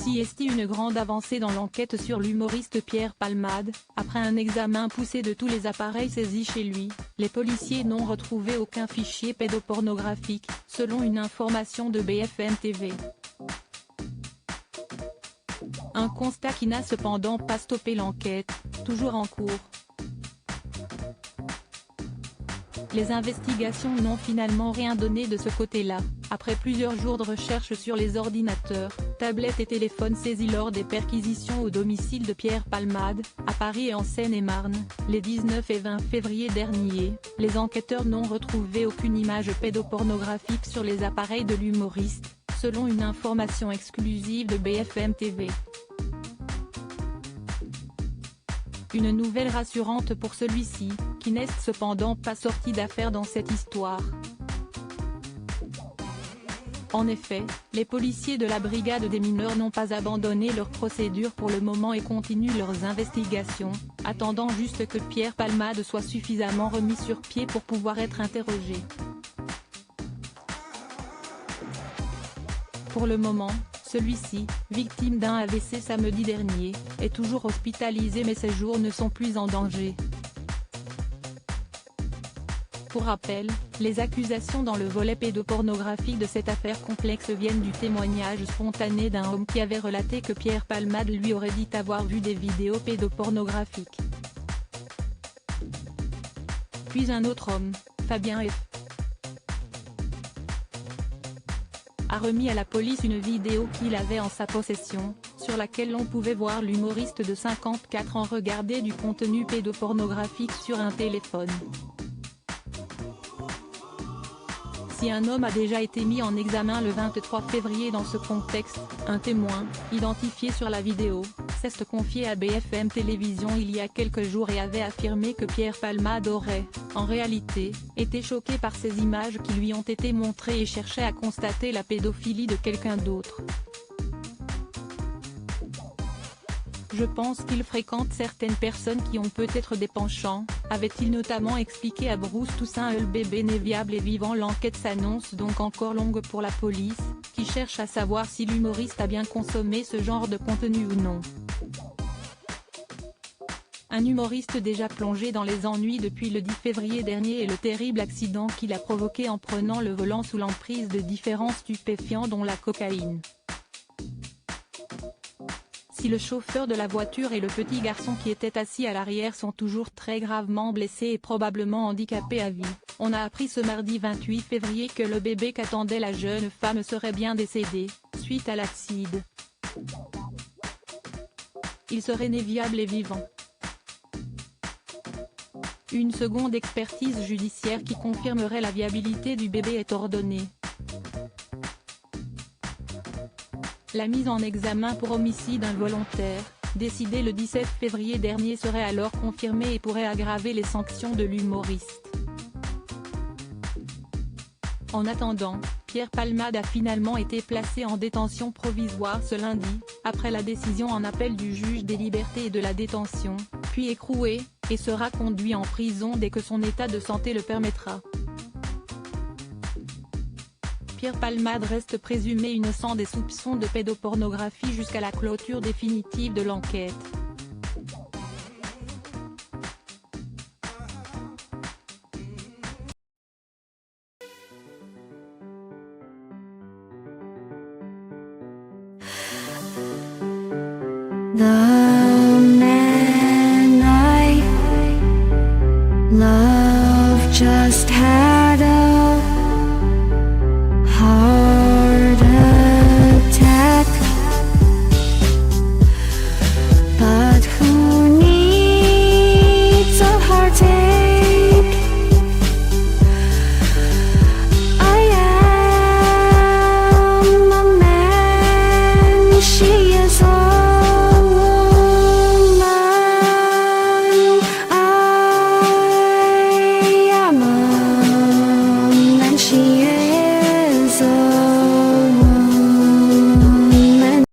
Ceci est une grande avancée dans l'enquête sur l'humoriste Pierre Palmade. Après un examen poussé de tous les appareils saisis chez lui, les policiers n'ont retrouvé aucun fichier pédopornographique, selon une information de BFM TV. Un constat qui n'a cependant pas stoppé l'enquête, toujours en cours. Les investigations n'ont finalement rien donné de ce côté-là, après plusieurs jours de recherche sur les ordinateurs, tablettes et téléphones saisis lors des perquisitions au domicile de Pierre Palmade, à Paris et en Seine-et-Marne, les 19 et 20 février derniers. Les enquêteurs n'ont retrouvé aucune image pédopornographique sur les appareils de l'humoriste, selon une information exclusive de BFM TV. Une nouvelle rassurante pour celui-ci, qui n'est cependant pas sorti d'affaire dans cette histoire. En effet, les policiers de la brigade des mineurs n'ont pas abandonné leur procédure pour le moment et continuent leurs investigations, attendant juste que Pierre Palmade soit suffisamment remis sur pied pour pouvoir être interrogé. Pour le moment, celui-ci, victime d'un AVC samedi dernier, est toujours hospitalisé mais ses jours ne sont plus en danger. Pour rappel, les accusations dans le volet pédopornographique de cette affaire complexe viennent du témoignage spontané d'un homme qui avait relaté que Pierre Palmade lui aurait dit avoir vu des vidéos pédopornographiques. Puis un autre homme, Fabien F., a remis à la police une vidéo qu'il avait en sa possession, sur laquelle l'on pouvait voir l'humoriste de 54 ans regarder du contenu pédopornographique sur un téléphone. Si un homme a déjà été mis en examen le 23 février dans ce contexte, un témoin, identifié sur la vidéo, s'est confié à BFM Télévision il y a quelques jours et avait affirmé que Pierre Palmade aurait, en réalité, été choqué par ces images qui lui ont été montrées et cherchait à constater la pédophilie de quelqu'un d'autre. Je pense qu'il fréquente certaines personnes qui ont peut-être des penchants, avait-il notamment expliqué à Bruce Toussaint. Le bébé né viable et vivant. L'enquête s'annonce donc encore longue pour la police, qui cherche à savoir si l'humoriste a bien consommé ce genre de contenu ou non. Un humoriste déjà plongé dans les ennuis depuis le 10 février dernier et le terrible accident qu'il a provoqué en prenant le volant sous l'emprise de différents stupéfiants dont la cocaïne. Si le chauffeur de la voiture et le petit garçon qui était assis à l'arrière sont toujours très gravement blessés et probablement handicapés à vie, on a appris ce mardi 28 février que le bébé qu'attendait la jeune femme serait bien décédé, suite à l'accident. Il serait né viable et vivant. Une seconde expertise judiciaire qui confirmerait la viabilité du bébé est ordonnée. La mise en examen pour homicide involontaire, décidée le 17 février dernier, serait alors confirmée et pourrait aggraver les sanctions de l'humoriste. En attendant, Pierre Palmade a finalement été placé en détention provisoire ce lundi, après la décision en appel du juge des libertés et de la détention, puis écroué, et sera conduit en prison dès que son état de santé le permettra. Pierre Palmade reste présumé innocent des soupçons de pédopornographie jusqu'à la clôture définitive de l'enquête. The man I love just had